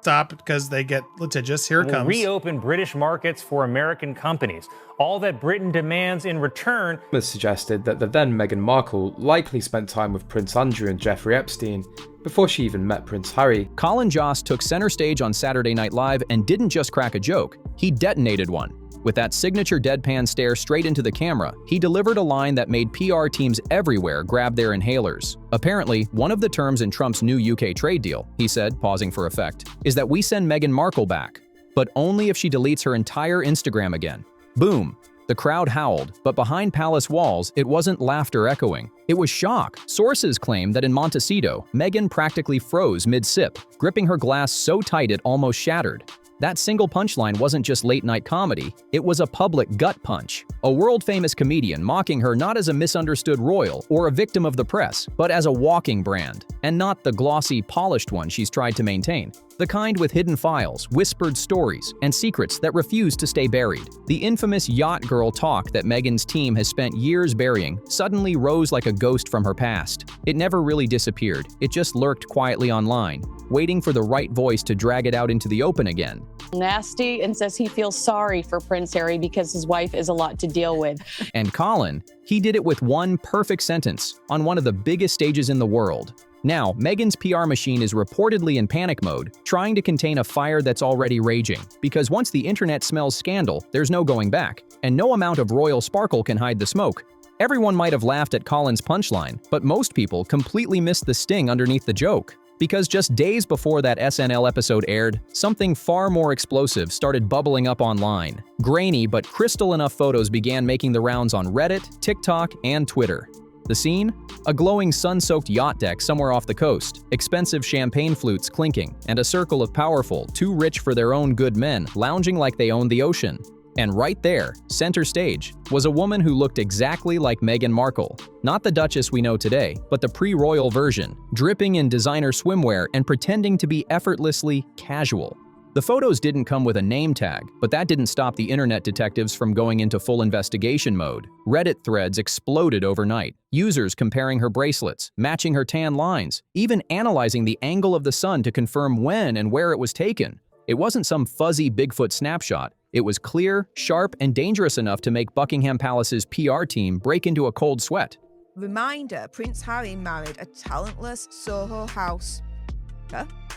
Stop, because they get litigious. Here it comes. Reopen British markets for American companies. All that Britain demands in return. It was suggested that the then Meghan Markle likely spent time with Prince Andrew and Jeffrey Epstein before she even met Prince Harry. Colin Jost took center stage on Saturday Night Live and didn't just crack a joke, he detonated one. With that signature deadpan stare straight into the camera, he delivered a line that made PR teams everywhere grab their inhalers. Apparently, one of the terms in Trump's new UK trade deal, he said, pausing for effect, is that we send Meghan Markle back, but only if she deletes her entire Instagram again. Boom! The crowd howled, but behind palace walls, it wasn't laughter echoing. It was shock. Sources claim that in Montecito, Meghan practically froze mid-sip, gripping her glass so tight it almost shattered. That single punchline wasn't just late-night comedy, it was a public gut punch. A world-famous comedian mocking her not as a misunderstood royal or a victim of the press, but as a walking brand, and not the glossy, polished one she's tried to maintain. The kind with hidden files, whispered stories, and secrets that refuse to stay buried. The infamous yacht girl talk that Meghan's team has spent years burying suddenly rose like a ghost from her past. It never really disappeared, it just lurked quietly online, waiting for the right voice to drag it out into the open again. Nasty, and says he feels sorry for Prince Harry because his wife is a lot to deal with. And Colin, he did it with one perfect sentence on one of the biggest stages in the world. Now, Meghan's PR machine is reportedly in panic mode, trying to contain a fire that's already raging, because once the internet smells scandal, there's no going back, and no amount of royal sparkle can hide the smoke. Everyone might have laughed at Colin's punchline, but most people completely missed the sting underneath the joke. Because just days before that SNL episode aired, something far more explosive started bubbling up online. Grainy but crystal enough photos began making the rounds on Reddit, TikTok, and Twitter. The scene? A glowing sun-soaked yacht deck somewhere off the coast, expensive champagne flutes clinking, and a circle of powerful, too rich for their own good men lounging like they owned the ocean. And right there, center stage, was a woman who looked exactly like Meghan Markle. Not the Duchess we know today, but the pre-royal version, dripping in designer swimwear and pretending to be effortlessly casual. The photos didn't come with a name tag, but that didn't stop the internet detectives from going into full investigation mode. Reddit threads exploded overnight, users comparing her bracelets, matching her tan lines, even analyzing the angle of the sun to confirm when and where it was taken. It wasn't some fuzzy Bigfoot snapshot. It was clear, sharp, and dangerous enough to make Buckingham Palace's PR team break into a cold sweat. Reminder, Prince Harry married a talentless Soho house,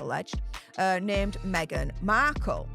alleged, named Meghan Markle.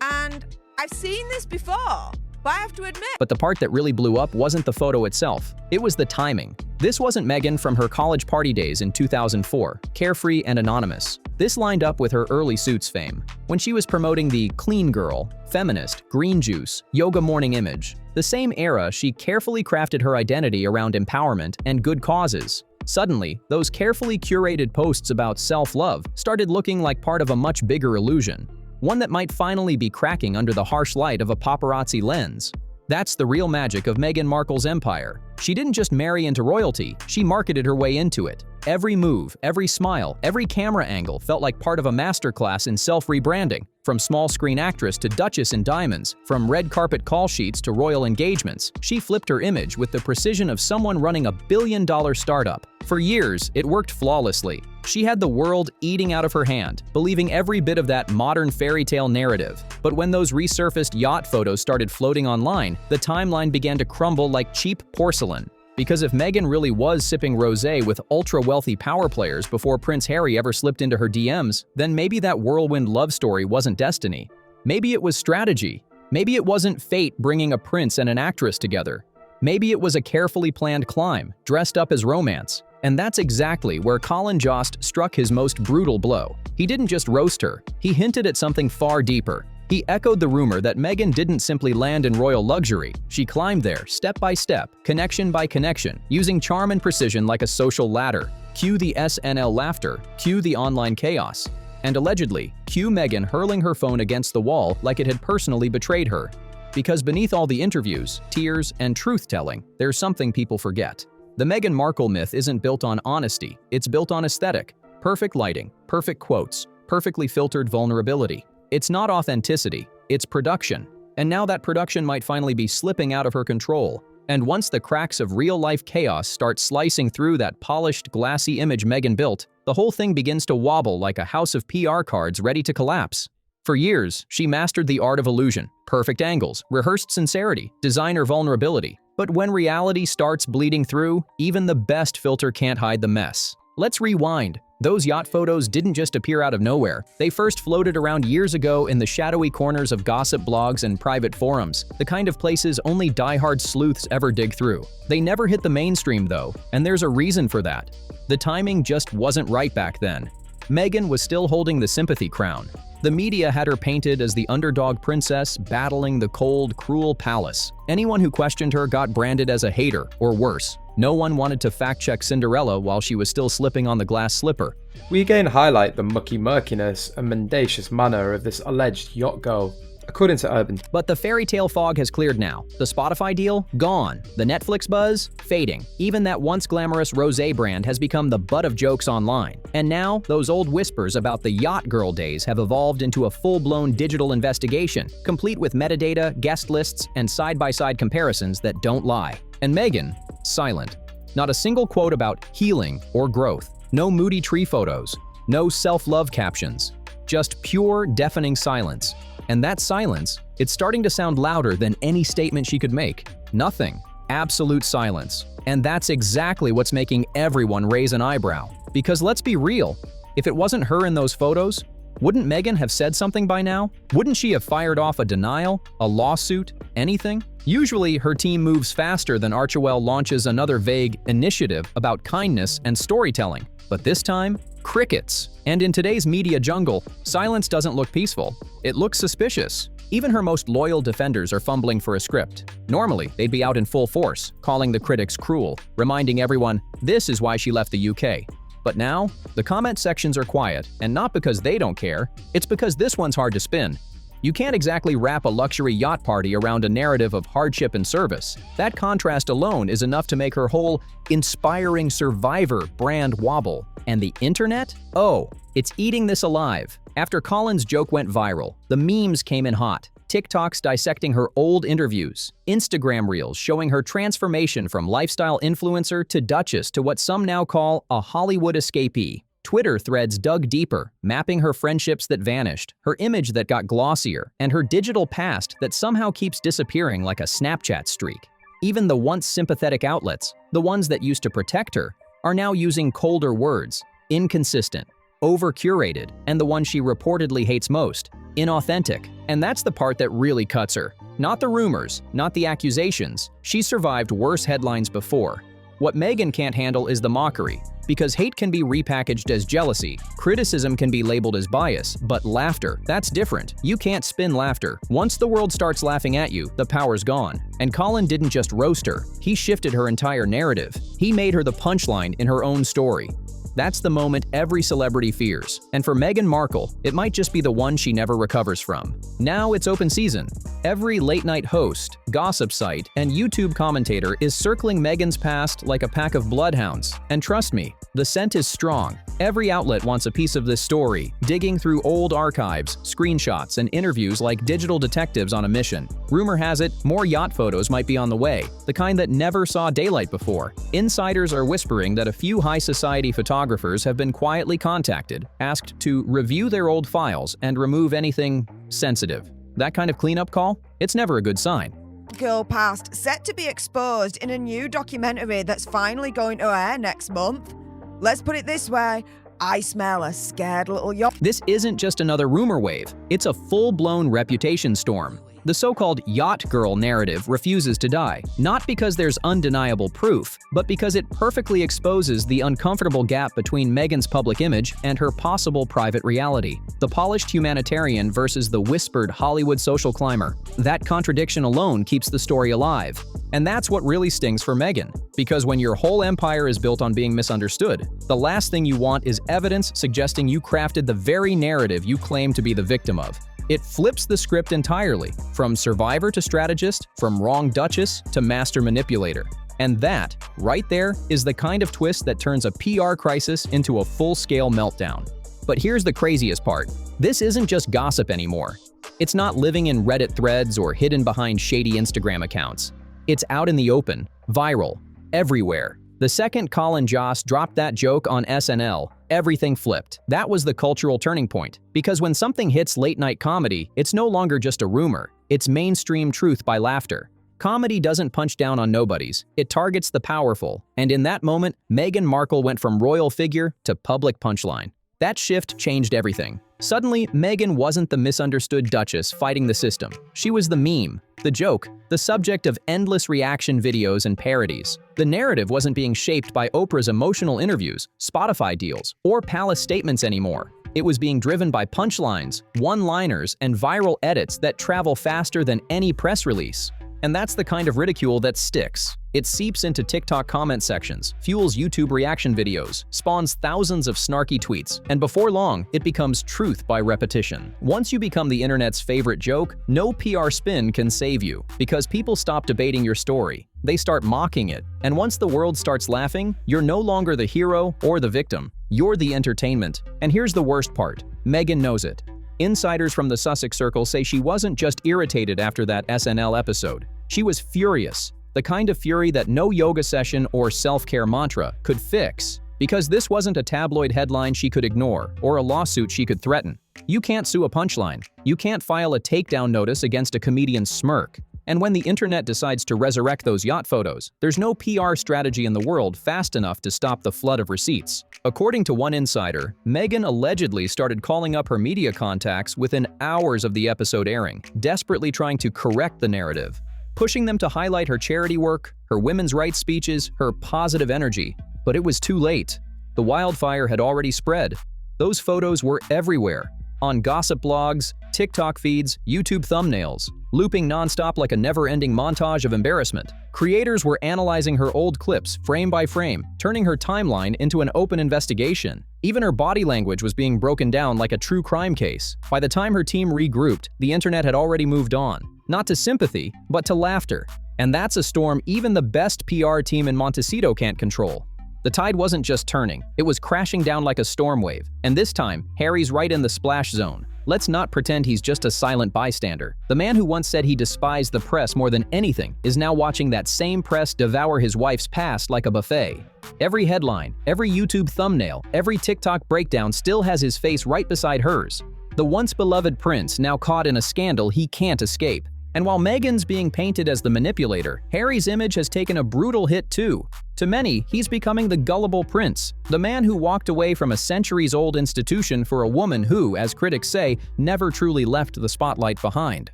And I've seen this before, but I have to admit. But the part that really blew up wasn't the photo itself. It was the timing. This wasn't Meghan from her college party days in 2004, carefree and anonymous. This lined up with her early Suits fame, when she was promoting the clean girl, feminist, green juice, yoga morning image. The same era she carefully crafted her identity around empowerment and good causes. Suddenly, those carefully curated posts about self-love started looking like part of a much bigger illusion, one that might finally be cracking under the harsh light of a paparazzi lens. That's the real magic of Meghan Markle's empire. She didn't just marry into royalty, she marketed her way into it. Every move, every smile, every camera angle felt like part of a masterclass in self-rebranding. From small-screen actress to Duchess in diamonds, from red carpet call sheets to royal engagements, she flipped her image with the precision of someone running a billion-dollar startup. For years, it worked flawlessly. She had the world eating out of her hand, believing every bit of that modern fairy tale narrative. But when those resurfaced yacht photos started floating online, the timeline began to crumble like cheap porcelain. Because if Meghan really was sipping rosé with ultra-wealthy power players before Prince Harry ever slipped into her DMs, then maybe that whirlwind love story wasn't destiny. Maybe it was strategy. Maybe it wasn't fate bringing a prince and an actress together. Maybe it was a carefully planned climb, dressed up as romance. And that's exactly where Colin Jost struck his most brutal blow. He didn't just roast her, he hinted at something far deeper. He echoed the rumor that Meghan didn't simply land in royal luxury. She climbed there, step by step, connection by connection, using charm and precision like a social ladder. Cue the SNL laughter, cue the online chaos. And allegedly, cue Meghan hurling her phone against the wall like it had personally betrayed her. Because beneath all the interviews, tears, and truth-telling, there's something people forget. The Meghan Markle myth isn't built on honesty, it's built on aesthetic. Perfect lighting, perfect quotes, perfectly filtered vulnerability. It's not authenticity, it's production. And now that production might finally be slipping out of her control. And once the cracks of real-life chaos start slicing through that polished, glassy image Meghan built, the whole thing begins to wobble like a house of PR cards ready to collapse. For years, she mastered the art of illusion, perfect angles, rehearsed sincerity, designer vulnerability. But when reality starts bleeding through, even the best filter can't hide the mess. Let's rewind. Those yacht photos didn't just appear out of nowhere. They first floated around years ago in the shadowy corners of gossip blogs and private forums, the kind of places only diehard sleuths ever dig through. They never hit the mainstream though, and there's a reason for that. The timing just wasn't right back then. Meghan was still holding the sympathy crown. The media had her painted as the underdog princess battling the cold, cruel palace. Anyone who questioned her got branded as a hater, or worse. No one wanted to fact-check Cinderella while she was still slipping on the glass slipper. We again highlight the mucky murkiness and mendacious manner of this alleged yacht girl. According to Urban, But the fairy tale fog has cleared now. The Spotify deal? Gone. The Netflix buzz? Fading. Even that once glamorous rosé brand has become the butt of jokes online. And now, those old whispers about the yacht girl days have evolved into a full-blown digital investigation, complete with metadata, guest lists, and side-by-side comparisons that don't lie. And Meghan? Silent. Not a single quote about healing or growth. No moody tree photos. No self-love captions. Just pure, deafening silence. And that silence, it's starting to sound louder than any statement she could make. Nothing. Absolute silence. And that's exactly what's making everyone raise an eyebrow. Because let's be real, if it wasn't her in those photos, wouldn't Meghan have said something by now? Wouldn't she have fired off a denial, a lawsuit, anything? Usually, her team moves faster than Archewell launches another vague initiative about kindness and storytelling. But this time, crickets. And in today's media jungle, silence doesn't look peaceful. It looks suspicious. Even her most loyal defenders are fumbling for a script. Normally, they'd be out in full force, calling the critics cruel, reminding everyone this is why she left the UK. But now, the comment sections are quiet, and not because they don't care, it's because this one's hard to spin. You can't exactly wrap a luxury yacht party around a narrative of hardship and service. That contrast alone is enough to make her whole inspiring survivor brand wobble. And the internet? Oh, it's eating this alive. After Colin's joke went viral, the memes came in hot. TikToks dissecting her old interviews, Instagram reels showing her transformation from lifestyle influencer to duchess to what some now call a Hollywood escapee. Twitter threads dug deeper, mapping her friendships that vanished, her image that got glossier, and her digital past that somehow keeps disappearing like a Snapchat streak. Even the once sympathetic outlets, the ones that used to protect her, are now using colder words, inconsistent, over-curated, and the one she reportedly hates most, inauthentic. And that's the part that really cuts her. Not the rumors, not the accusations. She's survived worse headlines before. What Meghan can't handle is the mockery, because hate can be repackaged as jealousy, criticism can be labeled as bias, but laughter, that's different. You can't spin laughter. Once the world starts laughing at you, the power's gone. And Colin didn't just roast her, he shifted her entire narrative. He made her the punchline in her own story. That's the moment every celebrity fears. And for Meghan Markle, it might just be the one she never recovers from. Now it's open season. Every late-night host, gossip site, and YouTube commentator is circling Meghan's past like a pack of bloodhounds. And trust me, the scent is strong. Every outlet wants a piece of this story, digging through old archives, screenshots, and interviews like digital detectives on a mission. Rumor has it, more yacht photos might be on the way, the kind that never saw daylight before. Insiders are whispering that a few high-society photographers have been quietly contacted, asked to review their old files and remove anything sensitive. That kind of cleanup call? It's never a good sign. Girl past set to be exposed in a new documentary that's finally going to air next month. Let's put it this way, I smell a scared little yacht. This isn't just another rumor wave, it's a full-blown reputation storm. The so-called yacht girl narrative refuses to die, not because there's undeniable proof, but because it perfectly exposes the uncomfortable gap between Meghan's public image and her possible private reality. The polished humanitarian versus the whispered Hollywood social climber. That contradiction alone keeps the story alive. And that's what really stings for Meghan, because when your whole empire is built on being misunderstood, the last thing you want is evidence suggesting you crafted the very narrative you claim to be the victim of. It flips the script entirely, from survivor to strategist, from wrong duchess to master manipulator. And that, right there, is the kind of twist that turns a PR crisis into a full-scale meltdown. But here's the craziest part. This isn't just gossip anymore. It's not living in Reddit threads or hidden behind shady Instagram accounts. It's out in the open, viral, everywhere. The second Colin Jost dropped that joke on SNL, everything flipped. That was the cultural turning point. Because when something hits late-night comedy, it's no longer just a rumor. It's mainstream truth by laughter. Comedy doesn't punch down on nobodies. It targets the powerful. And in that moment, Meghan Markle went from royal figure to public punchline. That shift changed everything. Suddenly, Meghan wasn't the misunderstood duchess fighting the system. She was the meme, the joke, the subject of endless reaction videos and parodies. The narrative wasn't being shaped by Oprah's emotional interviews, Spotify deals, or palace statements anymore. It was being driven by punchlines, one-liners, and viral edits that travel faster than any press release. And that's the kind of ridicule that sticks. It seeps into TikTok comment sections, fuels YouTube reaction videos, spawns thousands of snarky tweets, and before long, it becomes truth by repetition. Once you become the internet's favorite joke, no PR spin can save you, because people stop debating your story. They start mocking it. And once the world starts laughing, you're no longer the hero or the victim. You're the entertainment. And here's the worst part. Meghan knows it. Insiders from the Sussex circle say she wasn't just irritated after that SNL episode. She was furious, the kind of fury that no yoga session or self-care mantra could fix. Because this wasn't a tabloid headline she could ignore or a lawsuit she could threaten. You can't sue a punchline. You can't file a takedown notice against a comedian's smirk. And when the internet decides to resurrect those yacht photos, there's no PR strategy in the world fast enough to stop the flood of receipts. According to one insider, Meghan allegedly started calling up her media contacts within hours of the episode airing, desperately trying to correct the narrative, pushing them to highlight her charity work, her women's rights speeches, her positive energy. But it was too late. The wildfire had already spread. Those photos were everywhere, on gossip blogs, TikTok feeds, YouTube thumbnails, looping nonstop like a never-ending montage of embarrassment. Creators were analyzing her old clips frame by frame, turning her timeline into an open investigation. Even her body language was being broken down like a true crime case. By the time her team regrouped, the internet had already moved on. Not to sympathy, but to laughter. And that's a storm even the best PR team in Montecito can't control. The tide wasn't just turning, it was crashing down like a storm wave. And this time, Harry's right in the splash zone. Let's not pretend he's just a silent bystander. The man who once said he despised the press more than anything is now watching that same press devour his wife's past like a buffet. Every headline, every YouTube thumbnail, every TikTok breakdown still has his face right beside hers. The once beloved prince now caught in a scandal he can't escape. And while Meghan's being painted as the manipulator, Harry's image has taken a brutal hit too. To many, he's becoming the gullible prince, the man who walked away from a centuries-old institution for a woman who, as critics say, never truly left the spotlight behind.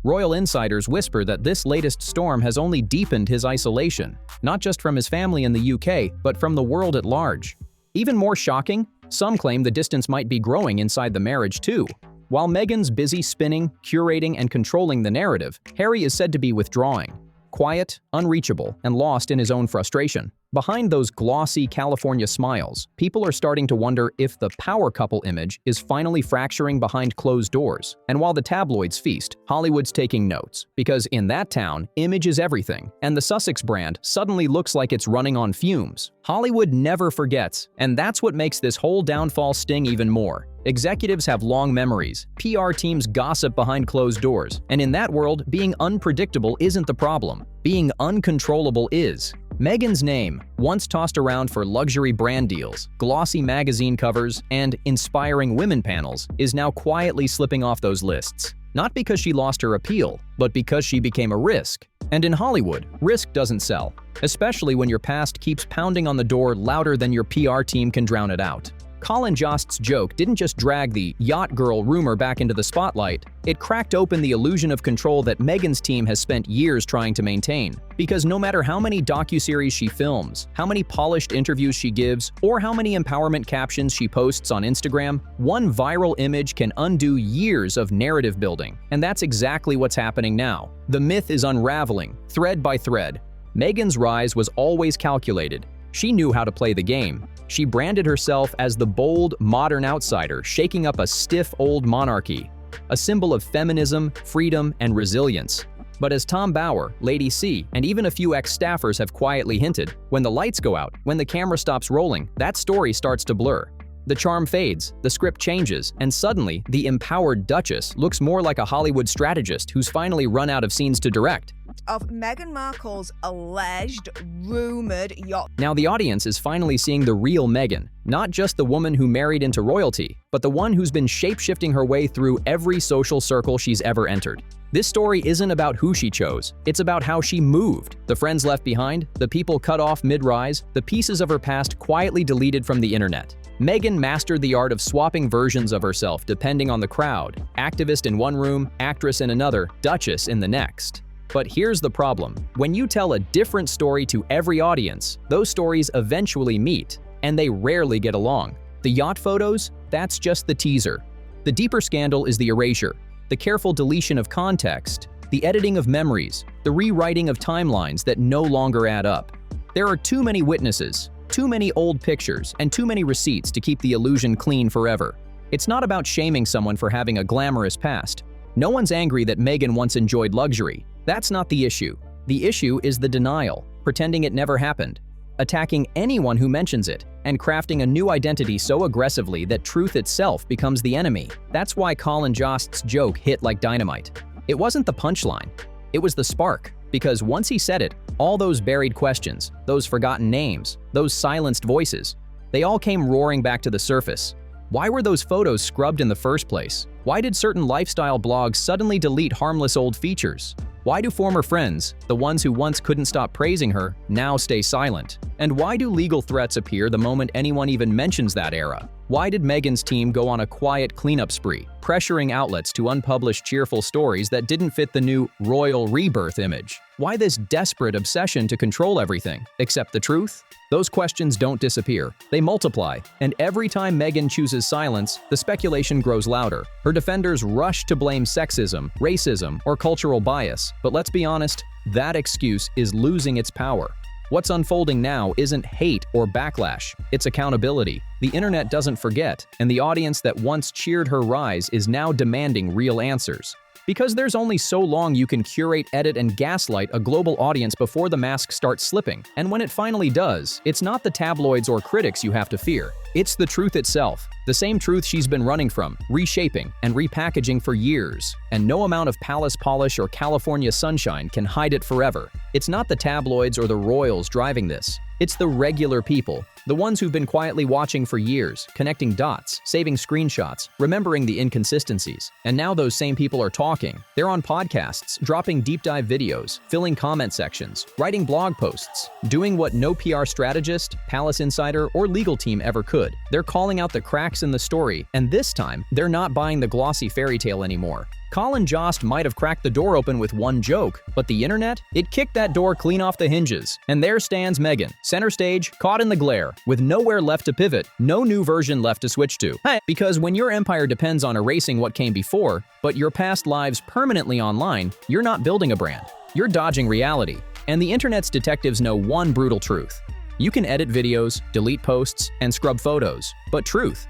Royal insiders whisper that this latest storm has only deepened his isolation, not just from his family in the UK, but from the world at large. Even more shocking, some claim the distance might be growing inside the marriage too. While Meghan's busy spinning, curating, and controlling the narrative, Harry is said to be withdrawing. Quiet, unreachable, and lost in his own frustration. Behind those glossy California smiles, people are starting to wonder if the power couple image is finally fracturing behind closed doors. And while the tabloids feast, Hollywood's taking notes. Because in that town, image is everything, and the Sussex brand suddenly looks like it's running on fumes. Hollywood never forgets, and that's what makes this whole downfall sting even more. Executives have long memories, PR teams gossip behind closed doors, and in that world, being unpredictable isn't the problem. Being uncontrollable is. Meghan's name, once tossed around for luxury brand deals, glossy magazine covers, and inspiring women panels, is now quietly slipping off those lists. Not because she lost her appeal, but because she became a risk. And in Hollywood, risk doesn't sell, especially when your past keeps pounding on the door louder than your PR team can drown it out. Colin Jost's joke didn't just drag the yacht girl rumor back into the spotlight, it cracked open the illusion of control that Meghan's team has spent years trying to maintain. Because no matter how many docuseries she films, how many polished interviews she gives, or how many empowerment captions she posts on Instagram, one viral image can undo years of narrative building. And that's exactly what's happening now. The myth is unraveling, thread by thread. Meghan's rise was always calculated. She knew how to play the game. She branded herself as the bold, modern outsider, shaking up a stiff old monarchy, a symbol of feminism, freedom, and resilience. But as Tom Bower, Lady C, and even a few ex-staffers have quietly hinted, when the lights go out, when the camera stops rolling, that story starts to blur. The charm fades, the script changes, and suddenly, the empowered Duchess looks more like a Hollywood strategist who's finally run out of scenes to direct. of Meghan Markle's alleged, rumoured yacht. Now the audience is finally seeing the real Meghan, not just the woman who married into royalty, but the one who's been shape-shifting her way through every social circle she's ever entered. This story isn't about who she chose, it's about how she moved. The friends left behind, the people cut off mid-rise, the pieces of her past quietly deleted from the internet. Meghan mastered the art of swapping versions of herself depending on the crowd. Activist in one room, actress in another, duchess in the next. But here's the problem. When you tell a different story to every audience, those stories eventually meet, and they rarely get along. The yacht photos? That's just the teaser. The deeper scandal is the erasure, the careful deletion of context, the editing of memories, the rewriting of timelines that no longer add up. There are too many witnesses, too many old pictures, and too many receipts to keep the illusion clean forever. It's not about shaming someone for having a glamorous past. No one's angry that Meghan once enjoyed luxury. That's not the issue. The issue is the denial, pretending it never happened, attacking anyone who mentions it, and crafting a new identity so aggressively that truth itself becomes the enemy. That's why Colin Jost's joke hit like dynamite. It wasn't the punchline, it was the spark. Because once he said it, all those buried questions, those forgotten names, those silenced voices, they all came roaring back to the surface. Why were those photos scrubbed in the first place? Why did certain lifestyle blogs suddenly delete harmless old features? Why do former friends, the ones who once couldn't stop praising her, now stay silent? And why do legal threats appear the moment anyone even mentions that era? Why did Meghan's team go on a quiet cleanup spree, pressuring outlets to unpublish cheerful stories that didn't fit the new royal rebirth image? Why this desperate obsession to control everything, except the truth? Those questions don't disappear, they multiply, and every time Meghan chooses silence, the speculation grows louder. Her defenders rush to blame sexism, racism, or cultural bias, but let's be honest, that excuse is losing its power. What's unfolding now isn't hate or backlash, it's accountability. The internet doesn't forget, and the audience that once cheered her rise is now demanding real answers. Because there's only so long you can curate, edit, and gaslight a global audience before the mask starts slipping. And when it finally does, it's not the tabloids or critics you have to fear. It's the truth itself. The same truth she's been running from, reshaping, and repackaging for years. And no amount of palace polish or California sunshine can hide it forever. It's not the tabloids or the royals driving this. It's the regular people, the ones who've been quietly watching for years, connecting dots, saving screenshots, remembering the inconsistencies. And now those same people are talking. They're on podcasts, dropping deep dive videos, filling comment sections, writing blog posts, doing what no PR strategist, palace insider, or legal team ever could. They're calling out the cracks in the story, and this time, they're not buying the glossy fairy tale anymore. Colin Jost might have cracked the door open with one joke, but the internet? It kicked that door clean off the hinges. And there stands Meghan, center stage, caught in the glare, with nowhere left to pivot, no new version left to switch to. Because when your empire depends on erasing what came before, but your past lives permanently online, you're not building a brand. You're dodging reality. And the internet's detectives know one brutal truth. You can edit videos, delete posts, and scrub photos, but truth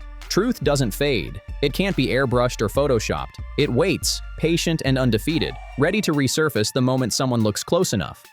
doesn't fade. It can't be airbrushed or photoshopped. It waits, patient and undefeated, ready to resurface the moment someone looks close enough.